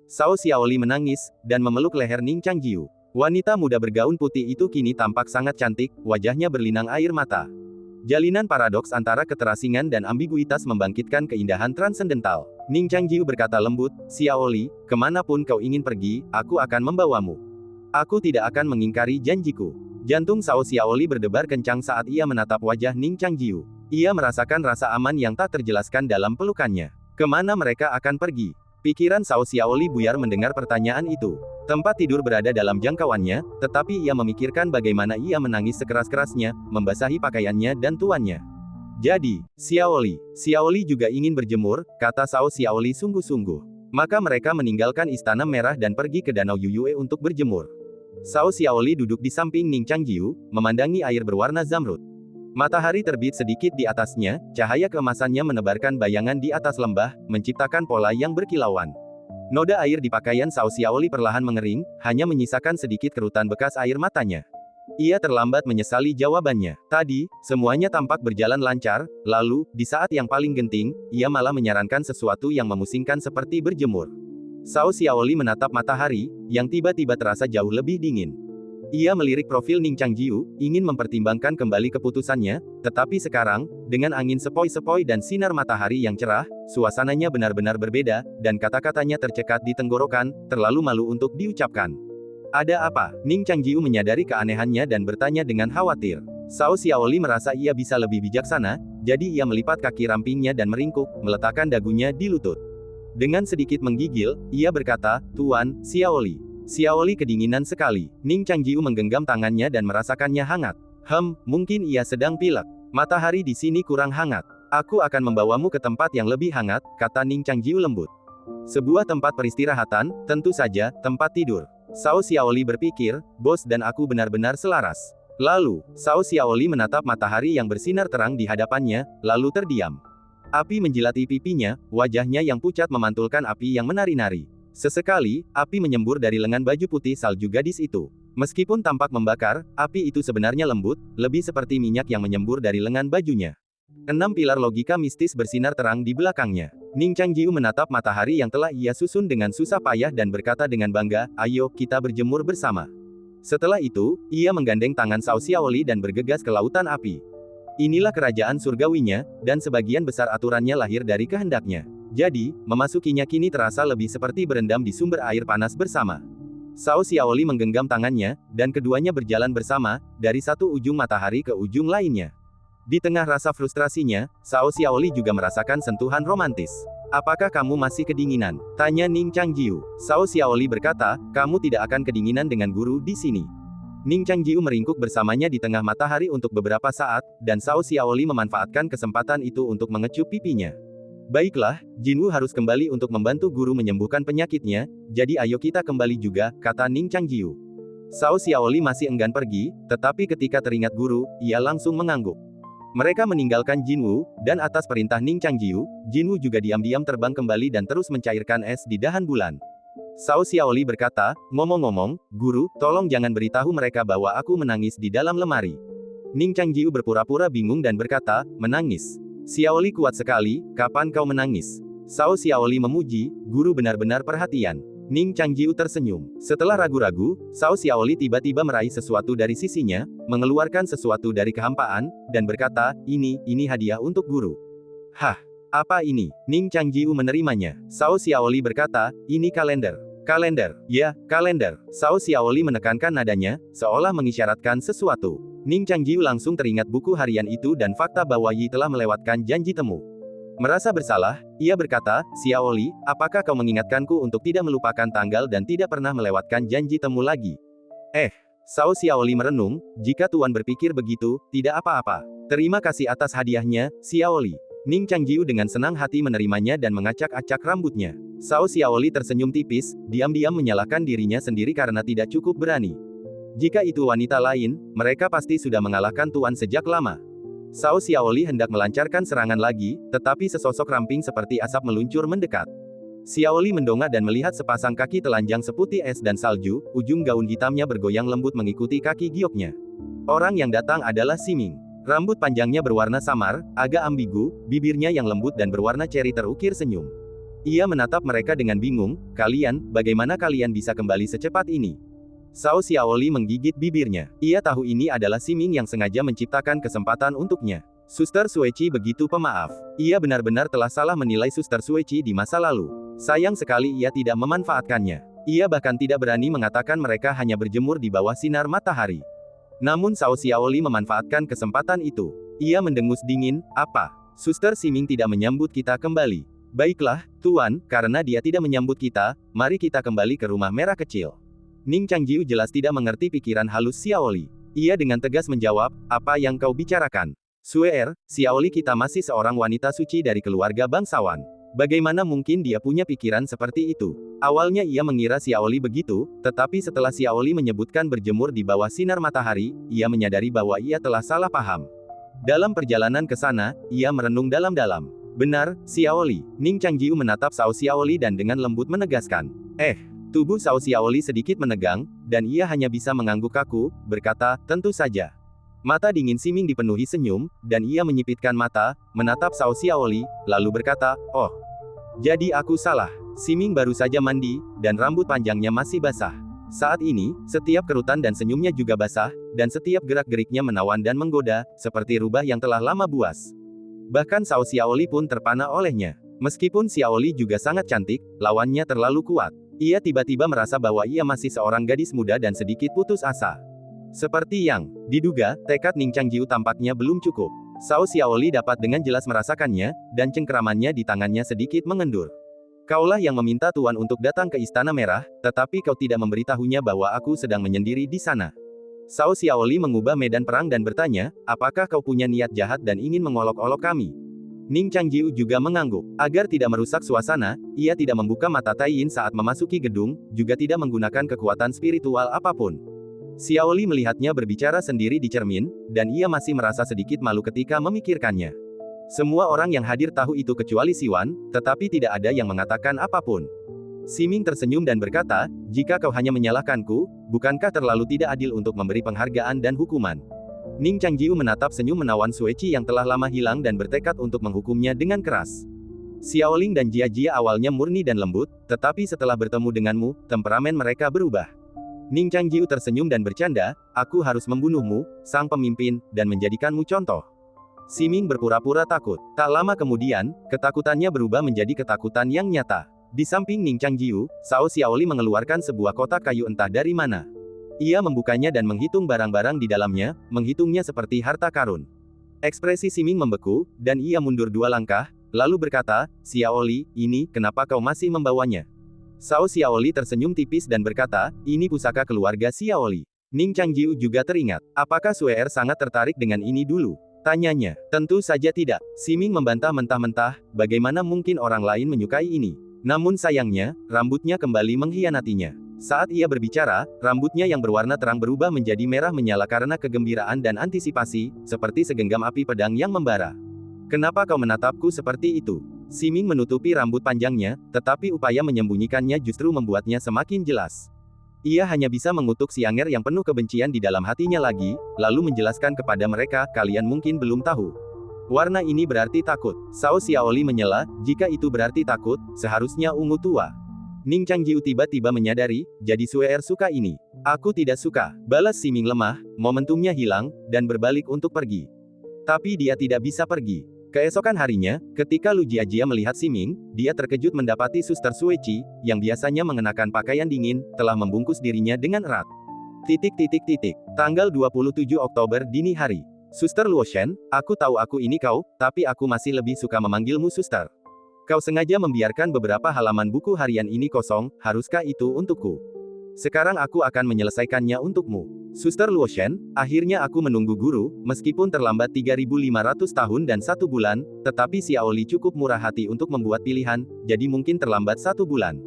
Xiao Li menangis, dan memeluk leher Ning Changjiu. Wanita muda bergaun putih itu kini tampak sangat cantik, wajahnya berlinang air mata. Jalinan paradoks antara keterasingan dan ambiguitas membangkitkan keindahan transendental. Ning Changjiu berkata lembut, "Xiao Li, kemanapun kau ingin pergi, aku akan membawamu. Aku tidak akan mengingkari janjiku." Jantung Xiao Li berdebar kencang saat ia menatap wajah Ning Changjiu. Ia merasakan rasa aman yang tak terjelaskan dalam pelukannya. Kemana mereka akan pergi? Pikiran Cao Xiaoli buyar mendengar pertanyaan itu. Tempat tidur berada dalam jangkauannya, tetapi ia memikirkan bagaimana ia menangis sekeras-kerasnya, membasahi pakaiannya dan tuannya. Jadi, Xiaoli juga ingin berjemur, kata Cao Xiaoli sungguh-sungguh. Maka mereka meninggalkan Istana Merah dan pergi ke Danau Yuyue untuk berjemur. Cao Xiaoli duduk di samping Ning Changjiu, memandangi air berwarna zamrud. Matahari terbit sedikit di atasnya, cahaya keemasannya menebarkan bayangan di atas lembah, menciptakan pola yang berkilauan. Noda air di pakaian Cao Xiaoli perlahan mengering, hanya menyisakan sedikit kerutan bekas air matanya. Ia terlambat menyesali jawabannya. Tadi, semuanya tampak berjalan lancar, lalu, di saat yang paling genting, ia malah menyarankan sesuatu yang memusingkan seperti berjemur. Cao Xiaoli menatap matahari, yang tiba-tiba terasa jauh lebih dingin. Ia melirik profil Ning Changjiu, ingin mempertimbangkan kembali keputusannya, tetapi sekarang, dengan angin sepoi-sepoi dan sinar matahari yang cerah, suasananya benar-benar berbeda, dan kata-katanya tercekat di tenggorokan, terlalu malu untuk diucapkan. Ada apa? Ning Changjiu menyadari keanehannya dan bertanya dengan khawatir. Cao Xiaoli merasa ia bisa lebih bijaksana, jadi ia melipat kaki rampingnya dan meringkuk, meletakkan dagunya di lutut. Dengan sedikit menggigil, ia berkata, "Tuan, Xiaoli." Xiaoli kedinginan sekali. Ning Changjiu menggenggam tangannya dan merasakannya hangat. Mungkin ia sedang pilek. Matahari di sini kurang hangat. Aku akan membawamu ke tempat yang lebih hangat, kata Ning Changjiu lembut. Sebuah tempat peristirahatan, tentu saja, tempat tidur. Cao Xiaoli berpikir, bos dan aku benar-benar selaras. Lalu, Cao Xiaoli menatap matahari yang bersinar terang di hadapannya, lalu terdiam. Api menjilati pipinya, wajahnya yang pucat memantulkan api yang menari-nari. Sesekali, api menyembur dari lengan baju putih salju gadis itu. Meskipun tampak membakar, api itu sebenarnya lembut, lebih seperti minyak yang menyembur dari lengan bajunya. 6 pilar logika mistis bersinar terang di belakangnya. Ning Changjiu menatap matahari yang telah ia susun dengan susah payah dan berkata dengan bangga, "Ayo, kita berjemur bersama." Setelah itu, ia menggandeng tangan Cao Xiaoli dan bergegas ke lautan api. Inilah kerajaan surgawinya, dan sebagian besar aturannya lahir dari kehendaknya. Jadi, memasukinya kini terasa lebih seperti berendam di sumber air panas bersama. Cao Xiaoli menggenggam tangannya, dan keduanya berjalan bersama, dari satu ujung matahari ke ujung lainnya. Di tengah rasa frustrasinya, Cao Xiaoli juga merasakan sentuhan romantis. "Apakah kamu masih kedinginan?" tanya Ning Changjiu. Cao Xiaoli berkata, "Kamu tidak akan kedinginan dengan guru di sini." Ning Changjiu meringkuk bersamanya di tengah matahari untuk beberapa saat, dan Cao Xiaoli memanfaatkan kesempatan itu untuk mengecup pipinya. "Baiklah, Jinwu harus kembali untuk membantu guru menyembuhkan penyakitnya, jadi ayo kita kembali juga," kata Ning Changjiu. Cao Xiaoli masih enggan pergi, tetapi ketika teringat guru, ia langsung mengangguk. Mereka meninggalkan Jinwu, dan atas perintah Ning Changjiu, Jinwu juga diam-diam terbang kembali dan terus mencairkan es di dahan bulan. Cao Xiaoli berkata, "Ngomong-ngomong, guru, tolong jangan beritahu mereka bahwa aku menangis di dalam lemari." Ning Changjiu berpura-pura bingung dan berkata, "Menangis? Xiaoli kuat sekali, kapan kau menangis?" Cao Xiaoli memuji, guru benar-benar perhatian. Ning Changjiu tersenyum. Setelah ragu-ragu, Cao Xiaoli tiba-tiba meraih sesuatu dari sisinya, mengeluarkan sesuatu dari kehampaan, dan berkata, ini hadiah untuk guru." "Hah? Apa ini?" Ning Changjiu menerimanya. Cao Xiaoli berkata, "Ini kalender." "Kalender? Ya, kalender." Cao Xiaoli menekankan nadanya, seolah mengisyaratkan sesuatu. Ning Changjiu langsung teringat buku harian itu dan fakta bahwa Yi telah melewatkan janji temu. Merasa bersalah, ia berkata, "Xiaoli, apakah kau mengingatkanku untuk tidak melupakan tanggal dan tidak pernah melewatkan janji temu lagi?" Cao Xiaoli merenung, "Jika Tuan berpikir begitu, tidak apa-apa. Terima kasih atas hadiahnya, Xiaoli." Ning Changjiu dengan senang hati menerimanya dan mengacak-acak rambutnya. Cao Xiaoli tersenyum tipis, diam-diam menyalahkan dirinya sendiri karena tidak cukup berani. Jika itu wanita lain, mereka pasti sudah mengalahkan Tuan sejak lama. Cao Xiaoli hendak melancarkan serangan lagi, tetapi sesosok ramping seperti asap meluncur mendekat. Xiaoli mendongak dan melihat sepasang kaki telanjang seputih es dan salju, ujung gaun hitamnya bergoyang lembut mengikuti kaki gioknya. Orang yang datang adalah Siming. Rambut panjangnya berwarna samar, agak ambigu, bibirnya yang lembut dan berwarna ceri terukir senyum. Ia menatap mereka dengan bingung, bagaimana kalian bisa kembali secepat ini?" Cao Xiaoli menggigit bibirnya. Ia tahu ini adalah Siming yang sengaja menciptakan kesempatan untuknya. Suster Sueci begitu pemaaf. Ia benar-benar telah salah menilai Suster Sueci di masa lalu. Sayang sekali ia tidak memanfaatkannya. Ia bahkan tidak berani mengatakan mereka hanya berjemur di bawah sinar matahari. Namun Cao Xiaoli memanfaatkan kesempatan itu. Ia mendengus dingin, "Apa? Suster Siming tidak menyambut kita kembali?" Baiklah, Tuan, karena dia tidak menyambut kita, mari kita kembali ke rumah merah kecil. Ning Changjiu jelas tidak mengerti pikiran halus Xiaoli. Ia dengan tegas menjawab, apa yang kau bicarakan? Suer, Xiaoli kita masih seorang wanita suci dari keluarga bangsawan. Bagaimana mungkin dia punya pikiran seperti itu? Awalnya ia mengira Xiaoli begitu, tetapi setelah Xiaoli menyebutkan berjemur di bawah sinar matahari, ia menyadari bahwa ia telah salah paham. Dalam perjalanan ke sana, ia merenung dalam-dalam. Benar, Xiaoli. Ning Changjiu menatap Cao Xiaoli dan dengan lembut menegaskan. Tubuh Cao Xiaoli sedikit menegang, dan ia hanya bisa mengangguk kaku, berkata, tentu saja. Mata dingin Siming dipenuhi senyum, dan ia menyipitkan mata, menatap Cao Xiaoli, lalu berkata, oh. Jadi aku salah. Siming baru saja mandi, dan rambut panjangnya masih basah. Saat ini, setiap kerutan dan senyumnya juga basah, dan setiap gerak-geriknya menawan dan menggoda, seperti rubah yang telah lama buas. Bahkan Cao Xiaoli pun terpana olehnya. Meskipun Xiaoli juga sangat cantik, lawannya terlalu kuat. Ia tiba-tiba merasa bahwa ia masih seorang gadis muda dan sedikit putus asa. Seperti yang diduga, tekad Ning Changjiu tampaknya belum cukup. Cao Xiaoli dapat dengan jelas merasakannya, dan cengkeramannya di tangannya sedikit mengendur. Kaulah yang meminta Tuan untuk datang ke Istana Merah, tetapi kau tidak memberitahunya bahwa aku sedang menyendiri di sana. Cao Xiaoli mengubah medan perang dan bertanya, apakah kau punya niat jahat dan ingin mengolok-olok kami? Ning Changjiu juga mengangguk. Agar tidak merusak suasana, ia tidak membuka mata Taiyin saat memasuki gedung, juga tidak menggunakan kekuatan spiritual apapun. Xiaoli melihatnya berbicara sendiri di cermin, dan ia masih merasa sedikit malu ketika memikirkannya. Semua orang yang hadir tahu itu kecuali Siwan, tetapi tidak ada yang mengatakan apapun. Siming tersenyum dan berkata, jika kau hanya menyalahkanku, bukankah terlalu tidak adil untuk memberi penghargaan dan hukuman? Ning Changjiu menatap senyum menawan Sueci yang telah lama hilang dan bertekad untuk menghukumnya dengan keras. Xiaoling dan Jia Jia awalnya murni dan lembut, tetapi setelah bertemu denganmu, temperamen mereka berubah. Ning Changjiu tersenyum dan bercanda, aku harus membunuhmu, sang pemimpin, dan menjadikanmu contoh. Siming berpura-pura takut. Tak lama kemudian, ketakutannya berubah menjadi ketakutan yang nyata. Di samping Ning Changjiu, Cao Xiaoli mengeluarkan sebuah kotak kayu entah dari mana. Ia membukanya dan menghitung barang-barang di dalamnya, menghitungnya seperti harta karun. Ekspresi Siming membeku, dan ia mundur 2 langkah, lalu berkata, Xiaoli, ini, kenapa kau masih membawanya? Cao Xiaoli tersenyum tipis dan berkata, ini pusaka keluarga Xiaoli. Ning Changjiu juga teringat, apakah Suer sangat tertarik dengan ini dulu? Tanyanya, tentu saja tidak. Siming membantah mentah-mentah, bagaimana mungkin orang lain menyukai ini? Namun sayangnya, rambutnya kembali mengkhianatinya. Saat ia berbicara, rambutnya yang berwarna terang berubah menjadi merah menyala karena kegembiraan dan antisipasi, seperti segenggam api pedang yang membara. Kenapa kau menatapku seperti itu? Siming menutupi rambut panjangnya, tetapi upaya menyembunyikannya justru membuatnya semakin jelas. Ia hanya bisa mengutuk Xianger yang penuh kebencian di dalam hatinya lagi, lalu menjelaskan kepada mereka, kalian mungkin belum tahu. Warna ini berarti takut. Cao Xiaoli menyela, jika itu berarti takut, seharusnya ungu tua. Ning Changjiu tiba-tiba menyadari, jadi Suer suka ini. Aku tidak suka. Balas Siming lemah, momentumnya hilang, dan berbalik untuk pergi. Tapi dia tidak bisa pergi. Keesokan harinya, ketika Lu Jiajia melihat Siming, dia terkejut mendapati Suster Sueci, yang biasanya mengenakan pakaian dingin, telah membungkus dirinya dengan erat. Tanggal 27 Oktober dini hari. Suster Luoshen, aku tahu aku ini kau, tapi aku masih lebih suka memanggilmu Suster. Kau sengaja membiarkan beberapa halaman buku harian ini kosong, haruskah itu untukku? Sekarang aku akan menyelesaikannya untukmu. Suster Luoshen, akhirnya aku menunggu guru, meskipun terlambat 3.500 tahun dan 1 bulan, tetapi Xiaoli cukup murah hati untuk membuat pilihan, jadi mungkin terlambat 1 bulan.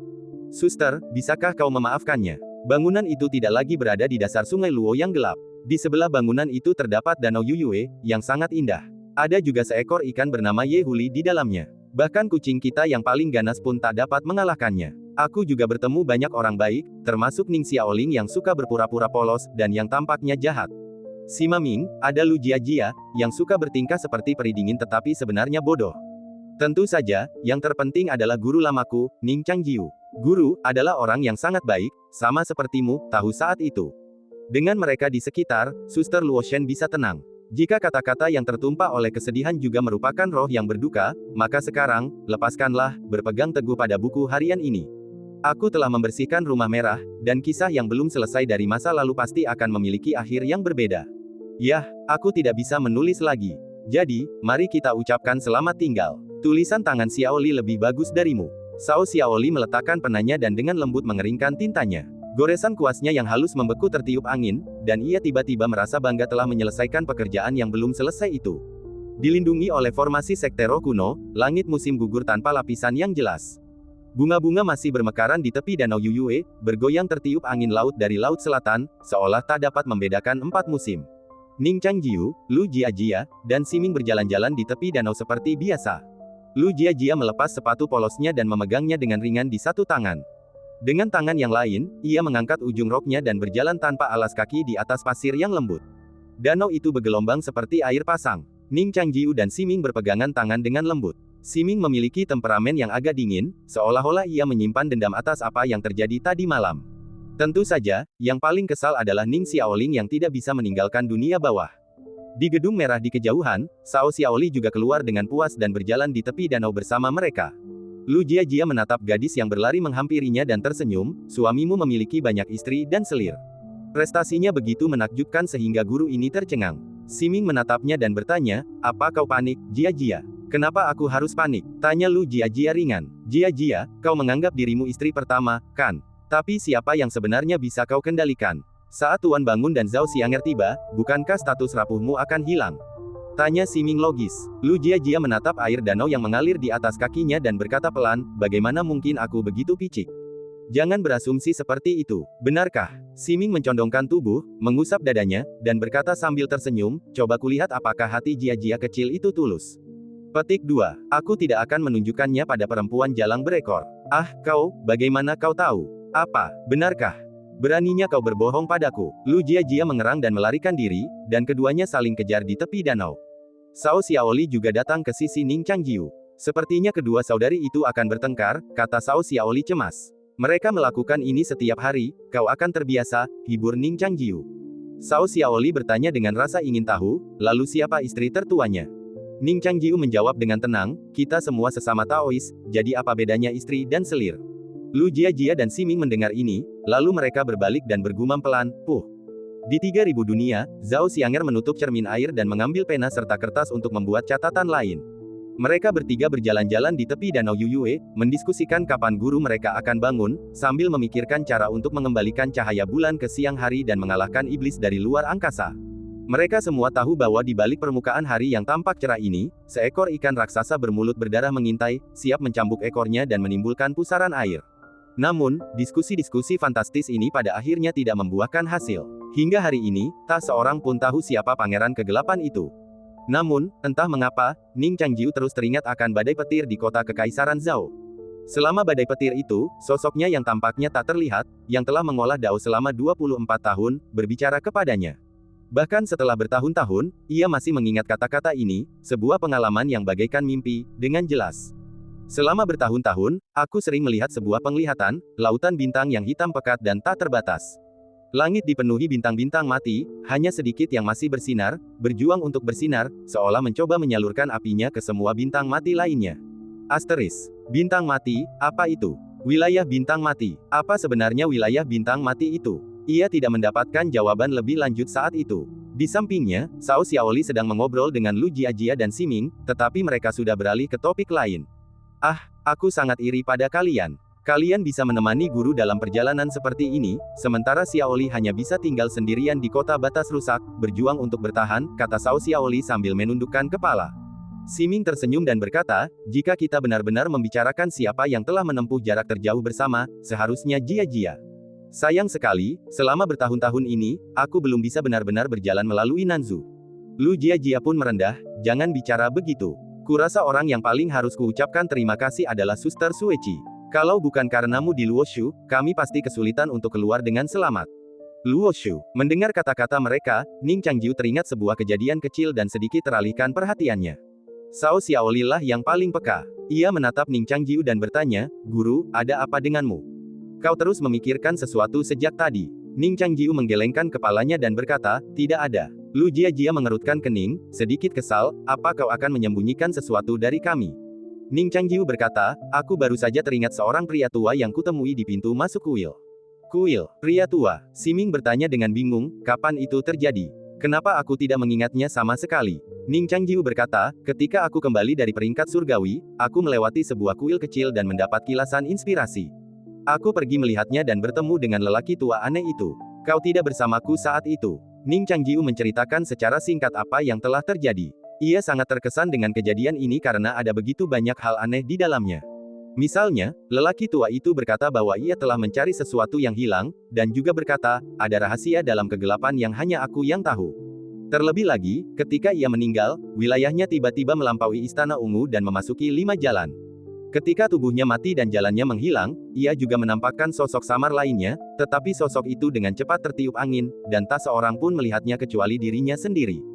Suster, bisakah kau memaafkannya? Bangunan itu tidak lagi berada di dasar sungai Luo yang gelap. Di sebelah bangunan itu terdapat danau Yuyue, yang sangat indah. Ada juga seekor ikan bernama Yehuli di dalamnya. Bahkan kucing kita yang paling ganas pun tak dapat mengalahkannya. Aku juga bertemu banyak orang baik, termasuk Ning Xiaoling yang suka berpura-pura polos, dan yang tampaknya jahat. Si Maming, ada Lu Jiajia, yang suka bertingkah seperti peri dingin tetapi sebenarnya bodoh. Tentu saja, yang terpenting adalah guru lamaku, Ning Changjiu. Guru, adalah orang yang sangat baik, sama sepertimu, tahu saat itu. Dengan mereka di sekitar, Suster Luoshen bisa tenang. Jika kata-kata yang tertumpah oleh kesedihan juga merupakan roh yang berduka, maka sekarang, lepaskanlah, berpegang teguh pada buku harian ini. Aku telah membersihkan rumah merah, dan kisah yang belum selesai dari masa lalu pasti akan memiliki akhir yang berbeda. Yah, aku tidak bisa menulis lagi. Jadi, mari kita ucapkan selamat tinggal. Tulisan tangan Xiaoli lebih bagus darimu. Sao Xiaoli meletakkan penanya dan dengan lembut mengeringkan tintanya. Goresan kuasnya yang halus membeku tertiup angin, dan ia tiba-tiba merasa bangga telah menyelesaikan pekerjaan yang belum selesai itu. Dilindungi oleh formasi sekte roh kuno, langit musim gugur tanpa lapisan yang jelas. Bunga-bunga masih bermekaran di tepi danau Yuyue, bergoyang tertiup angin laut dari laut selatan, seolah tak dapat membedakan 4 musim. Ning Changjiu, Lu Jiajia, dan Siming berjalan-jalan di tepi danau seperti biasa. Lu Jiajia melepas sepatu polosnya dan memegangnya dengan ringan di satu tangan. Dengan tangan yang lain, ia mengangkat ujung roknya dan berjalan tanpa alas kaki di atas pasir yang lembut. Danau itu bergelombang seperti air pasang. Ning Changjiu dan Siming berpegangan tangan dengan lembut. Siming memiliki temperamen yang agak dingin, seolah-olah ia menyimpan dendam atas apa yang terjadi tadi malam. Tentu saja, yang paling kesal adalah Ning Xiaoling yang tidak bisa meninggalkan dunia bawah. Di gedung merah di kejauhan, Sao Xiaoli juga keluar dengan puas dan berjalan di tepi danau bersama mereka. Lu Jiajia menatap gadis yang berlari menghampirinya dan tersenyum, suamimu memiliki banyak istri dan selir. Prestasinya begitu menakjubkan sehingga guru ini tercengang. Siming menatapnya dan bertanya, apa kau panik, Jiajia? Kenapa aku harus panik? Tanya Lu Jiajia ringan. Jiajia, kau menganggap dirimu istri pertama, kan? Tapi siapa yang sebenarnya bisa kau kendalikan? Saat Tuan bangun dan Zhao Xianger tiba, bukankah status rapuhmu akan hilang? Tanya Siming logis. Lu Jiajia menatap air danau yang mengalir di atas kakinya dan berkata pelan, bagaimana mungkin aku begitu picik? Jangan berasumsi seperti itu, benarkah? Siming mencondongkan tubuh, mengusap dadanya, dan berkata sambil tersenyum, coba kulihat apakah hati Jiajia kecil itu tulus. Petik 2. Aku tidak akan menunjukkannya pada perempuan jalang berekor. Ah, kau, bagaimana kau tahu? Apa, benarkah? Beraninya kau berbohong padaku. Lu Jiajia mengerang dan melarikan diri, dan keduanya saling kejar di tepi danau. Sao Xiaoli juga datang ke sisi Ning Changjiu. Sepertinya kedua saudari itu akan bertengkar, kata Sao Xiaoli cemas. Mereka melakukan ini setiap hari, kau akan terbiasa, hibur Ning Changjiu. Sao Xiaoli bertanya dengan rasa ingin tahu, lalu siapa istri tertuanya? Ning Changjiu menjawab dengan tenang, kita semua sesama Taois, jadi apa bedanya istri dan selir? Lu Jiajia dan Siming mendengar ini, lalu mereka berbalik dan bergumam pelan, puh. Di 3000 dunia, Zhao Xianger menutup cermin air dan mengambil pena serta kertas untuk membuat catatan lain. Mereka bertiga berjalan-jalan di tepi danau Yuyue, mendiskusikan kapan guru mereka akan bangun, sambil memikirkan cara untuk mengembalikan cahaya bulan ke siang hari dan mengalahkan iblis dari luar angkasa. Mereka semua tahu bahwa di balik permukaan hari yang tampak cerah ini, seekor ikan raksasa bermulut berdarah mengintai, siap mencambuk ekornya dan menimbulkan pusaran air. Namun, diskusi-diskusi fantastis ini pada akhirnya tidak membuahkan hasil. Hingga hari ini, tak seorang pun tahu siapa pangeran kegelapan itu. Namun, entah mengapa, Ning Changjiu terus teringat akan badai petir di kota Kekaisaran Zhao. Selama badai petir itu, sosoknya yang tampaknya tak terlihat, yang telah mengolah Dao selama 24 tahun, berbicara kepadanya. Bahkan setelah bertahun-tahun, ia masih mengingat kata-kata ini, sebuah pengalaman yang bagaikan mimpi, dengan jelas. Selama bertahun-tahun, aku sering melihat sebuah penglihatan, lautan bintang yang hitam pekat dan tak terbatas. Langit dipenuhi bintang-bintang mati, hanya sedikit yang masih bersinar, berjuang untuk bersinar, seolah mencoba menyalurkan apinya ke semua bintang mati lainnya. Asteris. Bintang mati, apa itu? Wilayah bintang mati. Apa sebenarnya wilayah bintang mati itu? Ia tidak mendapatkan jawaban lebih lanjut saat itu. Di sampingnya, Sao Xiaoli sedang mengobrol dengan Lu Jiajia dan Siming, tetapi mereka sudah beralih ke topik lain. Ah, aku sangat iri pada kalian. Kalian bisa menemani guru dalam perjalanan seperti ini, sementara Xiaoli hanya bisa tinggal sendirian di kota batas rusak, berjuang untuk bertahan, kata Sao Xiaoli sambil menundukkan kepala. Siming tersenyum dan berkata, jika kita benar-benar membicarakan siapa yang telah menempuh jarak terjauh bersama, seharusnya Jiajia. Sayang sekali, selama bertahun-tahun ini, aku belum bisa benar-benar berjalan melalui Nanzu. Lu Jiajia pun merendah, jangan bicara begitu. Kurasa orang yang paling harus kuucapkan terima kasih adalah Suster Sueci. Kalau bukan karenamu di Luoshu, kami pasti kesulitan untuk keluar dengan selamat. Luoshu. Mendengar kata-kata mereka, Ning Changjiu teringat sebuah kejadian kecil dan sedikit teralihkan perhatiannya. Sao Xiaoli lah yang paling peka. Ia menatap Ning Changjiu dan bertanya, guru, ada apa denganmu? Kau terus memikirkan sesuatu sejak tadi. Ning Changjiu menggelengkan kepalanya dan berkata, tidak ada. Lu Jiajia mengerutkan kening, sedikit kesal, apa kau akan menyembunyikan sesuatu dari kami? Ning Changjiu berkata, aku baru saja teringat seorang pria tua yang kutemui di pintu masuk kuil. Kuil, pria tua. Siming bertanya dengan bingung, kapan itu terjadi? Kenapa aku tidak mengingatnya sama sekali? Ning Changjiu berkata, ketika aku kembali dari peringkat surgawi, aku melewati sebuah kuil kecil dan mendapat kilasan inspirasi. Aku pergi melihatnya dan bertemu dengan lelaki tua aneh itu. Kau tidak bersamaku saat itu. Ning Changjiu menceritakan secara singkat apa yang telah terjadi. Ia sangat terkesan dengan kejadian ini karena ada begitu banyak hal aneh di dalamnya. Misalnya, lelaki tua itu berkata bahwa ia telah mencari sesuatu yang hilang, dan juga berkata, ada rahasia dalam kegelapan yang hanya aku yang tahu. Terlebih lagi, ketika ia meninggal, wilayahnya tiba-tiba melampaui Istana Ungu dan memasuki 5 jalan. Ketika tubuhnya mati dan jalannya menghilang, ia juga menampakkan sosok samar lainnya, tetapi sosok itu dengan cepat tertiup angin, dan tak seorang pun melihatnya kecuali dirinya sendiri.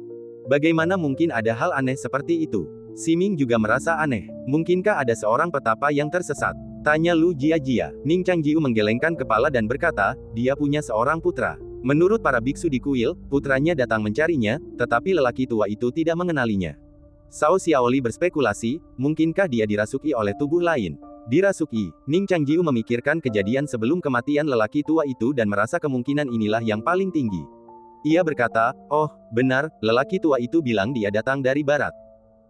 Bagaimana mungkin ada hal aneh seperti itu? Siming juga merasa aneh. Mungkinkah ada seorang petapa yang tersesat? Tanya Lu Jiajia. Ning Changjiu menggelengkan kepala dan berkata, dia punya seorang putra. Menurut para biksu di kuil, putranya datang mencarinya, tetapi lelaki tua itu tidak mengenalinya. Cao Xiaoli berspekulasi, mungkinkah dia dirasuki oleh tubuh lain? Dirasuki. Ning Changjiu memikirkan kejadian sebelum kematian lelaki tua itu dan merasa kemungkinan inilah yang paling tinggi. Ia berkata, oh, benar, lelaki tua itu bilang dia datang dari barat.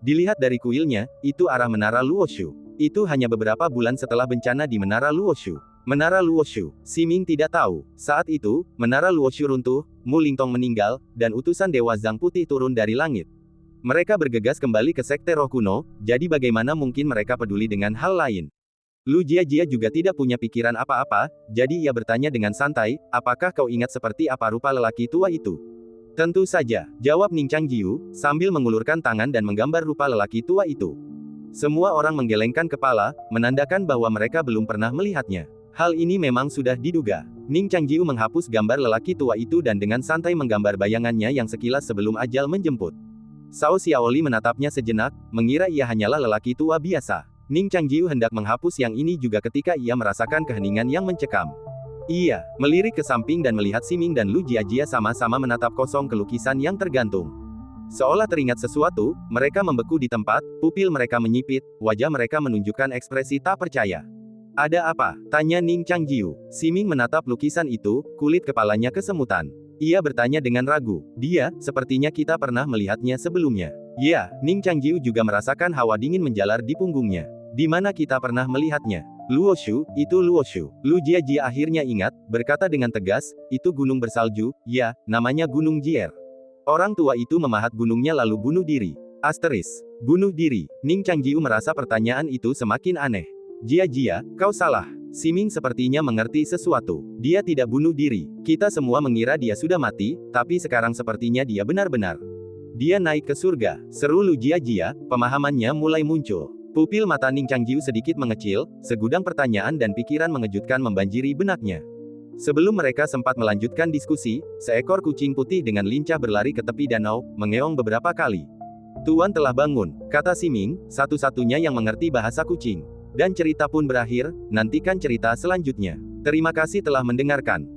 Dilihat dari kuilnya, itu arah Menara Luoshu. Itu hanya beberapa bulan setelah bencana di Menara Luoshu. Menara Luoshu. Siming tidak tahu. Saat itu, Menara Luoshu runtuh, Mu Lingtong meninggal, dan utusan Dewa Zhang Putih turun dari langit. Mereka bergegas kembali ke Sekte Roh Kuno, jadi bagaimana mungkin mereka peduli dengan hal lain? Lu Jiajia juga tidak punya pikiran apa-apa, jadi ia bertanya dengan santai, apakah kau ingat seperti apa rupa lelaki tua itu? Tentu saja, jawab Ning Changjiu, sambil mengulurkan tangan dan menggambar rupa lelaki tua itu. Semua orang menggelengkan kepala, menandakan bahwa mereka belum pernah melihatnya. Hal ini memang sudah diduga. Ning Changjiu menghapus gambar lelaki tua itu dan dengan santai menggambar bayangannya yang sekilas sebelum ajal menjemput. Cao Xiaoli menatapnya sejenak, mengira ia hanyalah lelaki tua biasa. Ning Changjiu hendak menghapus yang ini juga ketika ia merasakan keheningan yang mencekam. Ia melirik ke samping dan melihat Siming dan Lu Jiajia sama-sama menatap kosong ke lukisan yang tergantung. Seolah teringat sesuatu, mereka membeku di tempat, pupil mereka menyipit, wajah mereka menunjukkan ekspresi tak percaya. Ada apa? Tanya Ning Changjiu. Siming menatap lukisan itu, kulit kepalanya kesemutan. Ia bertanya dengan ragu. Dia, sepertinya kita pernah melihatnya sebelumnya. Ya, Ning Changjiu juga merasakan hawa dingin menjalar di punggungnya. Di mana kita pernah melihatnya? Luoshu, itu Luoshu. Lu Jiajia akhirnya ingat, berkata dengan tegas, itu gunung bersalju, ya, namanya Gunung Jier. Orang tua itu memahat gunungnya lalu bunuh diri. Asteris. Bunuh diri. Ning Changjiu merasa pertanyaan itu semakin aneh. Jiajia, kau salah. Siming sepertinya mengerti sesuatu. Dia tidak bunuh diri. Kita semua mengira dia sudah mati, tapi sekarang sepertinya dia benar-benar. Dia naik ke surga. Seru Lu Jiajia, pemahamannya mulai muncul. Pupil mata Ning Changjiu sedikit mengecil, segudang pertanyaan dan pikiran mengejutkan membanjiri benaknya. Sebelum mereka sempat melanjutkan diskusi, seekor kucing putih dengan lincah berlari ke tepi danau, mengeong beberapa kali. Tuan telah bangun, kata Siming, satu-satunya yang mengerti bahasa kucing. Dan cerita pun berakhir, nantikan cerita selanjutnya. Terima kasih telah mendengarkan.